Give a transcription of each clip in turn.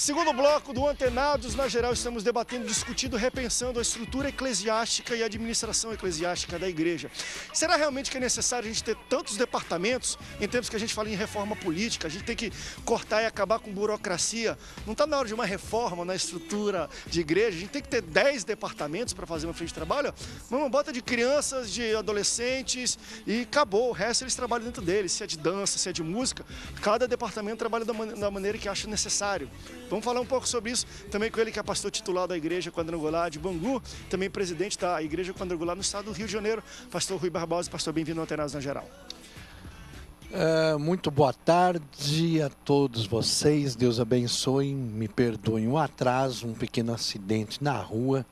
Segundo bloco do Antenados, na geral, estamos debatendo, discutindo, repensando a estrutura eclesiástica e a administração eclesiástica da igreja. Será realmente que é necessário a gente ter tantos departamentos em tempos que a gente fala em reforma política? A gente tem que cortar e acabar com burocracia. Não está na hora de uma reforma na estrutura de igreja? A gente tem que ter 10 departamentos para fazer uma frente de trabalho? Não bota de crianças, de adolescentes e acabou. O resto eles trabalham dentro deles. Se é de dança, se é de música, cada departamento trabalha da maneira que acha necessário. Vamos falar um pouco sobre isso também com ele, que é pastor titular da Igreja Quadrangular de Bangu, também presidente da Igreja Quadrangular no estado do Rio de Janeiro, pastor Rui Barbosa. Pastor, bem-vindo ao Antenados na Geral. Muito boa tarde a todos vocês, Deus abençoe, me perdoem o atraso, um pequeno acidente na rua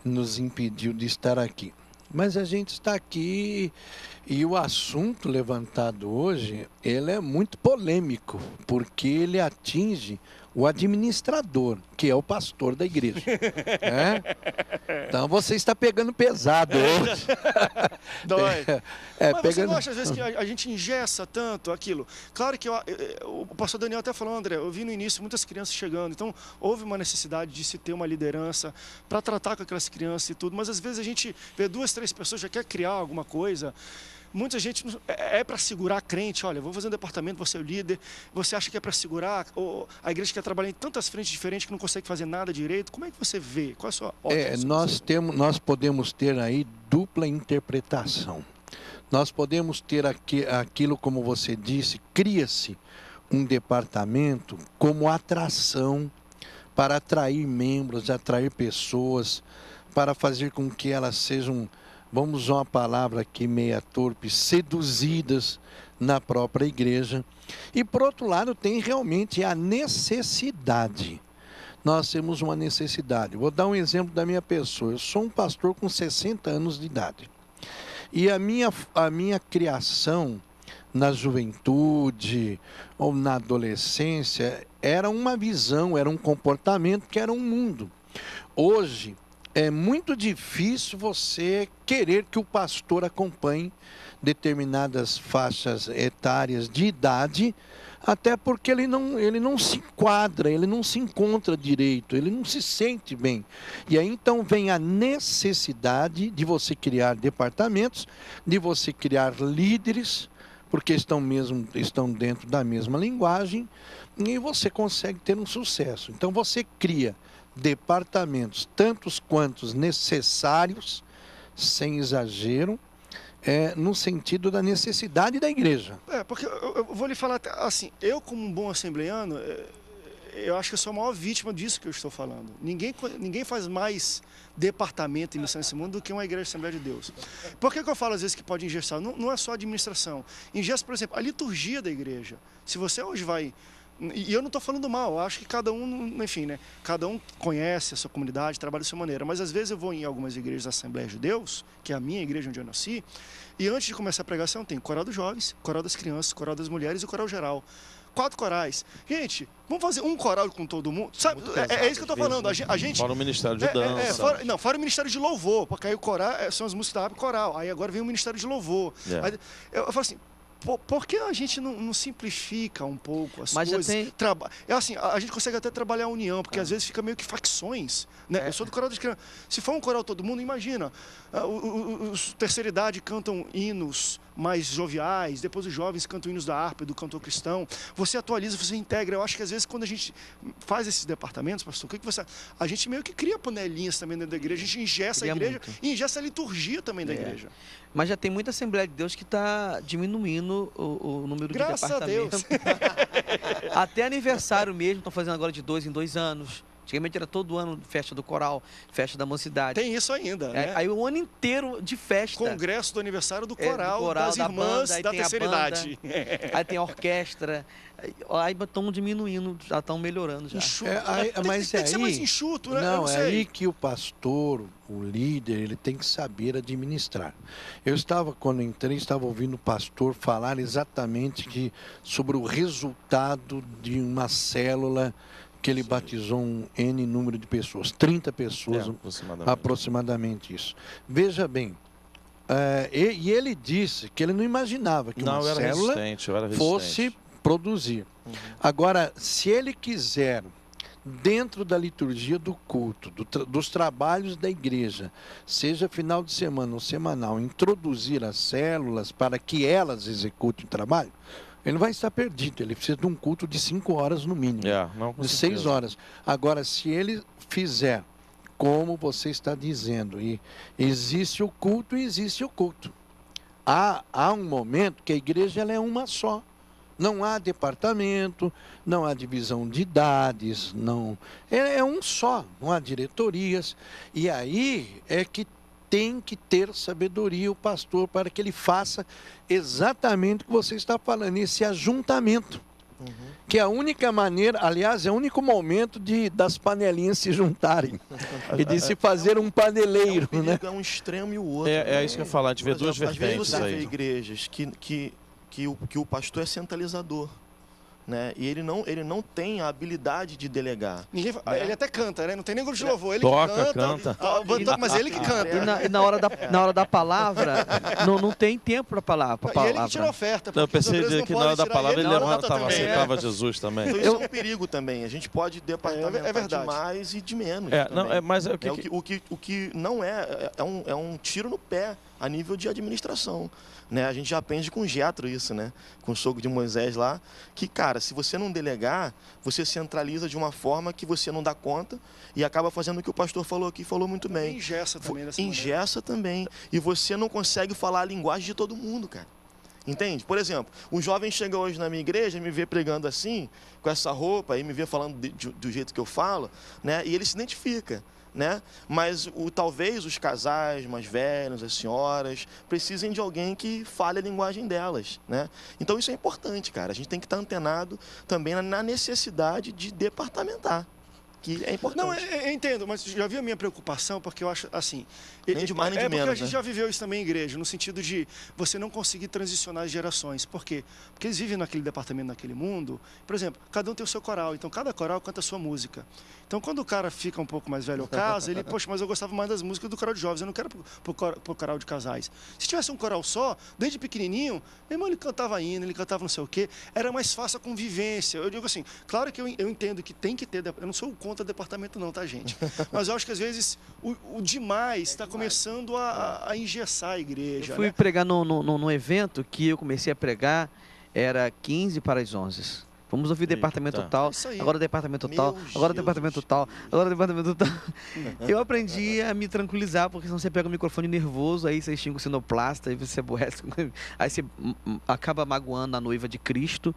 nos impediu de estar aqui. Mas a gente está aqui e o assunto levantado hoje, ele é muito polêmico, porque ele atinge o administrador, que é o pastor da igreja. Então você está pegando pesado hoje. Dói. Mas pegando... você não acha às vezes que a gente engessa tanto aquilo? Claro que o pastor Daniel até falou, André, eu vi no início muitas crianças chegando, então houve uma necessidade de se ter uma liderança para tratar com aquelas crianças e tudo, mas às vezes a gente vê 2, 3 pessoas, já quer criar alguma coisa. Muita gente é para segurar a crente, olha, vou fazer um departamento, vou ser o líder, você acha que é para segurar, ou a igreja quer trabalhar em tantas frentes diferentes que não consegue fazer nada direito, como é que você vê? Qual é a sua ótica? Nós podemos ter aí dupla interpretação. Nós podemos ter aquilo, como você disse, cria-se um departamento como atração para atrair membros, atrair pessoas, para fazer com que elas sejam, vamos usar uma palavra aqui meia torpe, seduzidas na própria igreja. E por outro lado tem realmente a necessidade. Nós temos uma necessidade. Vou dar um exemplo da minha pessoa. Eu sou um pastor com 60 anos de idade. E a minha criação na juventude ou na adolescência era uma visão, era um comportamento que era um mundo. Hoje é muito difícil você querer que o pastor acompanhe determinadas faixas etárias de idade, até porque ele não se enquadra, ele não se encontra direito, ele não se sente bem. E aí então vem a necessidade de você criar departamentos, de você criar líderes, porque estão dentro da mesma linguagem, e você consegue ter um sucesso. Então você cria departamentos, tantos quantos necessários, sem exagero, no sentido da necessidade da igreja. Porque eu vou lhe falar assim, eu como um bom assembleano, eu acho que eu sou a maior vítima disso que eu estou falando. Ninguém faz mais departamento em missão nesse mundo do que uma igreja de Assembleia de Deus. Por que eu falo às vezes que pode engessar? Não é só a administração. Engessa, por exemplo, a liturgia da igreja. Se você hoje vai... E eu não estou falando mal, eu acho que cada um, enfim, né? Cada um conhece a sua comunidade, trabalha da sua maneira. Mas às vezes eu vou em algumas igrejas da Assembleia de Deus, que é a minha igreja onde eu nasci, e antes de começar a pregação tem coral dos jovens, coral das crianças, coral das mulheres e coral geral. 4 corais. Gente, vamos fazer um coral com todo mundo? Sabe, é isso que eu estou falando. A gente... Fora o Ministério de Dança. Fora o Ministério de Louvor, porque aí o coral são as músicas da aba coral. Aí agora vem o Ministério de Louvor. Aí, eu falo assim, por que a gente não simplifica um pouco as coisas? Assim, a gente consegue até trabalhar a união, porque às vezes fica meio que facções. Né? Eu sou do coral das crianças. Se for um coral todo mundo, imagina. Os terceira idade cantam hinos mais joviais, depois os jovens cantam hinos da harpa e do cantor cristão. Você atualiza, você integra. Eu acho que às vezes quando a gente faz esses departamentos, pastor, o que você... A gente meio que cria panelinhas também dentro da igreja, a gente ingessa a igreja e ingessa a liturgia também da igreja. Mas já tem muita Assembleia de Deus que está diminuindo o número de departamentos. Graças a Deus. Até aniversário mesmo, estão fazendo agora de 2 em 2 anos. Antigamente era todo ano festa do coral, festa da mocidade. Tem isso ainda, né? Aí o ano inteiro de festa. Congresso do aniversário do coral, das irmãs da terceira idade. Aí tem a orquestra. Aí estão diminuindo, já estão melhorando já. Mas tem que ser mais enxuto, né? Não, é aí que o pastor, o líder, ele tem que saber administrar. Quando entrei, estava ouvindo o pastor falar exatamente sobre o resultado de uma célula que ele batizou um N número de pessoas, 30 pessoas, aproximadamente isso. Veja bem, e ele disse que ele não imaginava que uma célula fosse produzir. Agora, se ele quiser dentro da liturgia do culto, dos trabalhos da igreja, seja final de semana ou semanal, introduzir as células para que elas executem o trabalho, ele vai estar perdido. Ele precisa de um culto de 5 horas no mínimo, de 6 horas. Agora, se ele fizer como você está dizendo, e existe o culto e existe o culto. Há um momento que a igreja ela é uma só. Não há departamento, não há divisão de idades, não é um só, não há diretorias. E aí é que tem que ter sabedoria o pastor para que ele faça exatamente o que você está falando, esse ajuntamento. Que é a única maneira, aliás, é o único momento das panelinhas se juntarem e de se fazer um paneleiro. É um extremo e o outro. É isso que eu ia falar, a gente vê duas vertentes vertentes aí. Às vezes você aí. vê igrejas que o pastor é centralizador. Né? E ele não tem a habilidade de delegar. Ele até canta, né? Não tem nem grupo de louvor. Ele Toca, que canta. Mas ele que canta. E na hora da palavra, não tem tempo para palavra. E ele que tira a oferta. Eu pensei que na hora da palavra ele levantava, também, aceitava Jesus também. Então isso é um perigo também. A gente pode departamentar de mais e de menos. Mas o que não é um tiro no pé a nível de administração. Né? A gente já aprende com Jetro isso, né? Com o sogro de Moisés lá, que, cara, se você não delegar, você centraliza de uma forma que você não dá conta e acaba fazendo o que o pastor falou aqui, falou muito bem. Engessa também. Engessa também. E você não consegue falar a linguagem de todo mundo, cara. Entende? Por exemplo, um jovem chega hoje na minha igreja, me vê pregando assim, com essa roupa, e me vê falando do jeito que eu falo, né? E ele se identifica. Né? Mas talvez os casais mais velhos, as senhoras, precisem de alguém que fale a linguagem delas. Né? Então isso é importante, cara. A gente tem que estar antenado também na necessidade de departamentar. Que é importante. Não, eu entendo, mas já viu a minha preocupação, porque eu acho assim... Nem de mais, nem de menos. Porque a gente já viveu isso também em igreja, no sentido de você não conseguir transicionar as gerações. Por quê? Porque eles vivem naquele departamento, naquele mundo. Por exemplo, cada um tem o seu coral, então cada coral canta a sua música. Então quando o cara fica um pouco mais velho ao caso, ele, poxa, mas eu gostava mais das músicas do coral de jovens, eu não quero pro coral de casais. Se tivesse um coral só, desde pequenininho, meu irmão, ele cantava hino, ele cantava não sei o quê, era mais fácil a convivência. Eu digo assim, claro que eu entendo que tem que ter, eu não sou contra departamento não, tá, gente? Mas eu acho que às vezes o demais está começando a engessar a igreja. Eu fui pregar num evento que eu comecei a pregar, era 15 para as 11. Vamos ouvir departamento tal, agora departamento tal, agora departamento tal, agora departamento tal. Eu aprendi a me tranquilizar, porque senão você pega o microfone nervoso, aí você xinga o sinoplasta, aí você aborrece, aí você acaba magoando a noiva de Cristo.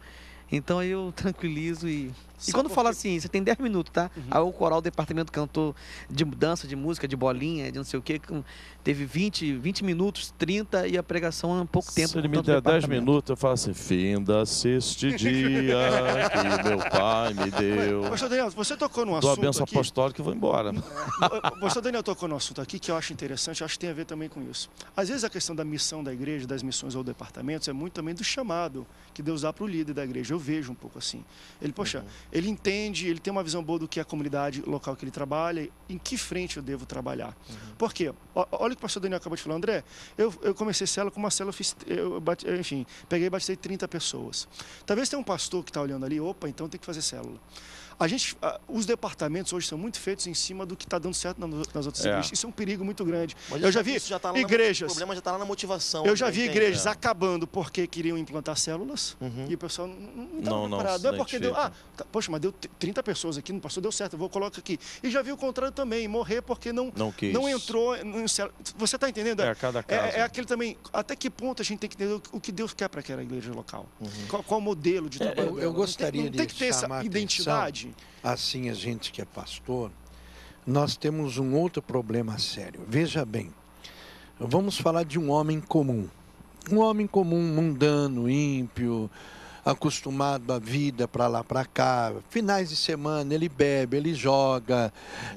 Então aí eu tranquilizo e quando fala assim, você tem 10 minutos, tá? Aí o coral, o departamento cantou de dança, de música, de bolinha, de não sei o quê, teve 20 minutos, 30 e a pregação é um pouco tempo. Se ele me der 10 minutos, eu falo assim, finda-se este dia que meu pai me deu. Pastor Daniel, você tocou num assunto Dou a benção aqui. apostólica e vou embora. O pastor Daniel tocou num assunto aqui que eu acho interessante, eu acho que tem a ver também com isso. Às vezes a questão da missão da igreja, das missões ou departamentos, é muito também do chamado que Deus dá para o líder da igreja. Eu vejo um pouco assim. Ele, poxa, ele entende, ele tem uma visão boa do que é a comunidade local que ele trabalha, em que frente eu devo trabalhar. Por quê? Olha o que o pastor Daniel acabou de falar, André, eu comecei célula com uma célula, peguei e batizei 30 pessoas. Talvez tenha um pastor que está olhando ali, opa, então tem que fazer célula. Os departamentos hoje são muito feitos em cima do que está dando certo nas outras igrejas. Isso é um perigo muito grande. Mas eu já vi igrejas. O problema já está lá na motivação. Eu já vi igrejas acabando porque queriam implantar células e o pessoal não estava preparado. Não é porque deu. Poxa, mas deu 30 pessoas aqui, não passou, deu certo, eu vou colocar aqui. E já vi o contrário também, morrer porque não entrou em célula. Você está entendendo? Cada caso. É aquele também. Até que ponto a gente tem que entender o que Deus quer para aquela igreja local? Qual o modelo de trabalho? Eu gostaria de tem que ter essa identidade. Assim, a gente que é pastor, nós temos um outro problema sério. Veja bem, vamos falar de um homem comum. Um homem comum, mundano, ímpio, acostumado à vida para lá, para cá. Finais de semana, ele bebe, ele joga,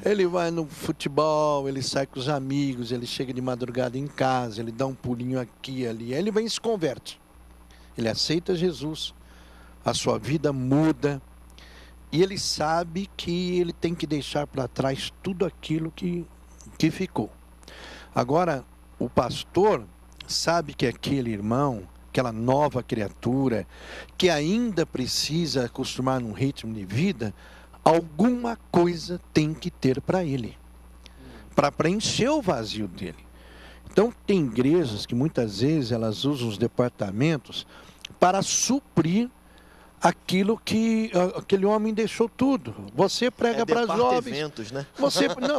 ele vai no futebol, ele sai com os amigos, ele chega de madrugada em casa, ele dá um pulinho aqui e ali. Aí ele vem e se converte. Ele aceita Jesus, a sua vida muda. E ele sabe que ele tem que deixar para trás tudo aquilo que ficou. Agora, o pastor sabe que aquele irmão, aquela nova criatura, que ainda precisa acostumar num ritmo de vida, alguma coisa tem que ter para ele, para preencher o vazio dele. Então, tem igrejas que muitas vezes elas usam os departamentos para suprir aquilo que aquele homem deixou tudo. Você prega para jovens. Eventos, né?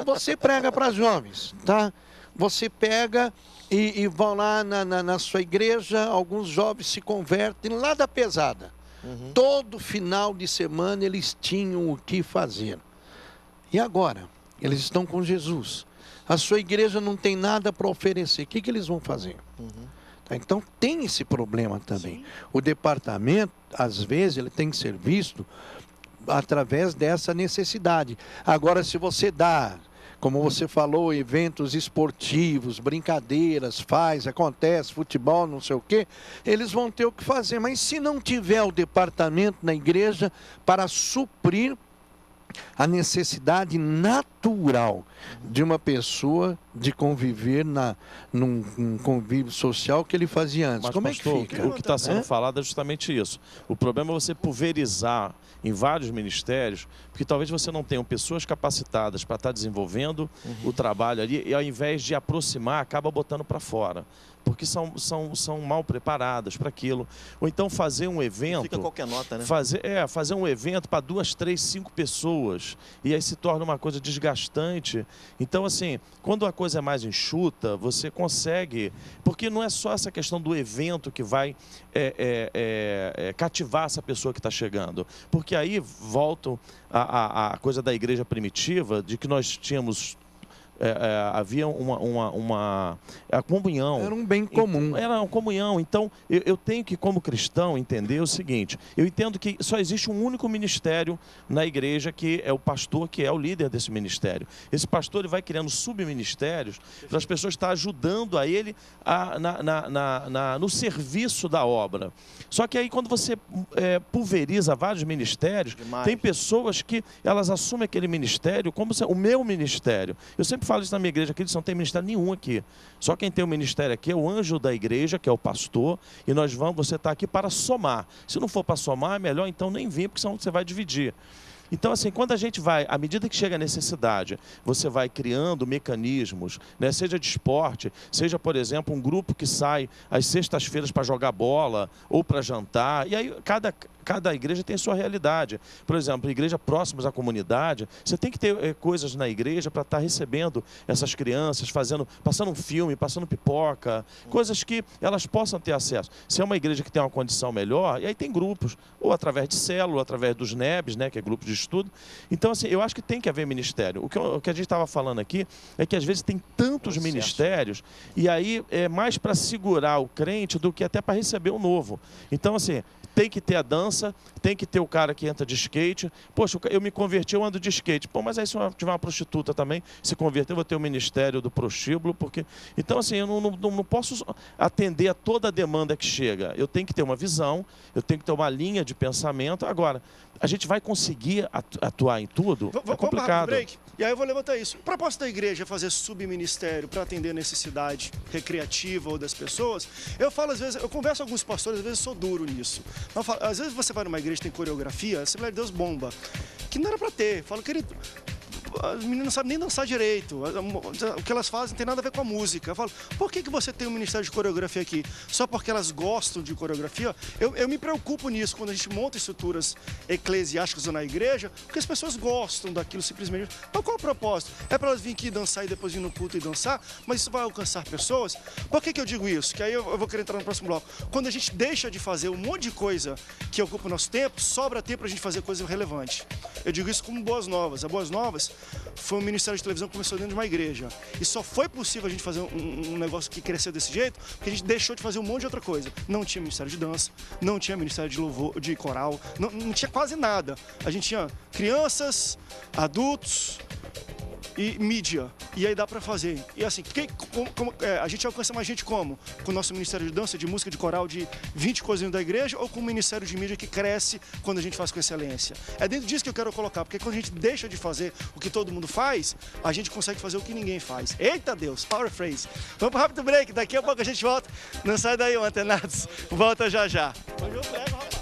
Você prega para jovens, tá? Você pega e vão lá na sua igreja, alguns jovens se convertem lá da pesada. Todo final de semana eles tinham o que fazer. E agora? Eles estão com Jesus. A sua igreja não tem nada para oferecer. O que eles vão fazer? Tá? Então tem esse problema também. Sim. O departamento, às vezes, ele tem que ser visto através dessa necessidade. Agora, se você dá, como você falou, eventos esportivos, brincadeiras, acontece, futebol, não sei o quê, eles vão ter o que fazer. Mas se não tiver o departamento na igreja para suprir a necessidade natural de uma pessoa de conviver num convívio social que ele fazia antes. Mas, como pastor, é que fica? O que está sendo falado é justamente isso. O problema é você pulverizar em vários ministérios, porque talvez você não tenha pessoas capacitadas para estar desenvolvendo o trabalho ali, e ao invés de aproximar, acaba botando para fora. Porque são mal preparadas para aquilo. Ou então fazer um evento... Fica qualquer nota, né? Fazer um evento para 2, 3, 5 pessoas. E aí se torna uma coisa desgastante. Então, assim, quando a coisa é mais enxuta, você consegue... Porque não é só essa questão do evento que vai cativar essa pessoa que está chegando. Porque aí volta a coisa da igreja primitiva, de que nós tínhamos... havia a comunhão. Era um bem comum. Era uma comunhão. Então, eu tenho que, como cristão, entender o seguinte. Eu entendo que só existe um único ministério na igreja, que é o pastor, que é o líder desse ministério. Esse pastor ele vai criando subministérios para as pessoas estar ajudando a ele no serviço da obra. Só que aí, quando você pulveriza vários ministérios, tem pessoas que elas assumem aquele ministério como o meu ministério. Eu sempre falo isso na minha igreja, que eles não tem ministério nenhum aqui. Só quem tem o ministério aqui é o anjo da igreja, que é o pastor, e você está aqui para somar. Se não for para somar, é melhor então nem vir, porque senão você vai dividir. Então, assim, quando a gente vai, à medida que chega a necessidade, você vai criando mecanismos, né, seja de esporte, seja, por exemplo, um grupo que sai às sextas-feiras para jogar bola ou para jantar, e aí cada igreja tem a sua realidade. Por exemplo, igreja próximas à comunidade, você tem que ter coisas na igreja para estar recebendo essas crianças, passando um filme, passando pipoca, coisas que elas possam ter acesso. Se é uma igreja que tem uma condição melhor, e aí tem grupos, ou através de célula, ou através dos NEBs, né, que é grupo de estudo. Então, assim, eu acho que tem que haver ministério. O que a gente estava falando aqui é que às vezes tem tantos ministérios, e aí é mais para segurar o crente do que até para receber o novo. Então, assim, tem que ter a dança, tem que ter o cara que entra de skate. Poxa, eu me converti, eu ando de skate. Pô, mas aí se eu tiver uma prostituta também, se converter, eu vou ter o ministério do prostíbulo, porque... Então, assim, eu não posso atender a toda a demanda que chega. Eu tenho que ter uma visão, eu tenho que ter uma linha de pensamento. Agora, a gente vai conseguir atuar em tudo? É complicado. Break. E aí eu vou levantar isso. O propósito da igreja é fazer subministério para atender a necessidade recreativa ou das pessoas. Eu falo, às vezes, eu converso com alguns pastores, às vezes eu sou duro nisso. Eu falo, às vezes você vai numa igreja que tem coreografia, a Assembleia de Deus bomba, que não era para ter. Eu falo, querido, as meninas não sabem nem dançar direito. O que elas fazem não tem nada a ver com a música. Eu falo, por que você tem um ministério de coreografia aqui? Só porque elas gostam de coreografia? Eu me preocupo nisso quando a gente monta estruturas eclesiásticas na igreja, porque as pessoas gostam daquilo simplesmente. Então qual é o propósito? É para elas virem aqui dançar e depois vir no culto e dançar? Mas isso vai alcançar pessoas? Por que eu digo isso? Que aí eu vou querer entrar no próximo bloco. Quando a gente deixa de fazer um monte de coisa que ocupa o nosso tempo, sobra tempo para a gente fazer coisa relevante. Eu digo isso como Boas Novas. A Boas Novas foi um ministério de televisão que começou dentro de uma igreja. E só foi possível a gente fazer um negócio que cresceu desse jeito, porque a gente deixou de fazer um monte de outra coisa. Não tinha ministério de dança, não tinha ministério de louvor, de coral, não tinha quase nada. A gente tinha crianças, adultos e mídia. E aí dá pra fazer. E assim, a gente alcança mais gente como? Com o nosso ministério de dança, de música, de coral, de 20 coisas dentro da igreja, ou com o ministério de mídia que cresce quando a gente faz com excelência? É dentro disso que eu quero colocar, porque quando a gente deixa de fazer o que todo mundo faz, a gente consegue fazer o que ninguém faz. Eita Deus, power phrase. Vamos pro rápido break, daqui a pouco a gente volta. Não sai daí, antenados. Volta já já. Hoje eu prego, rapaz.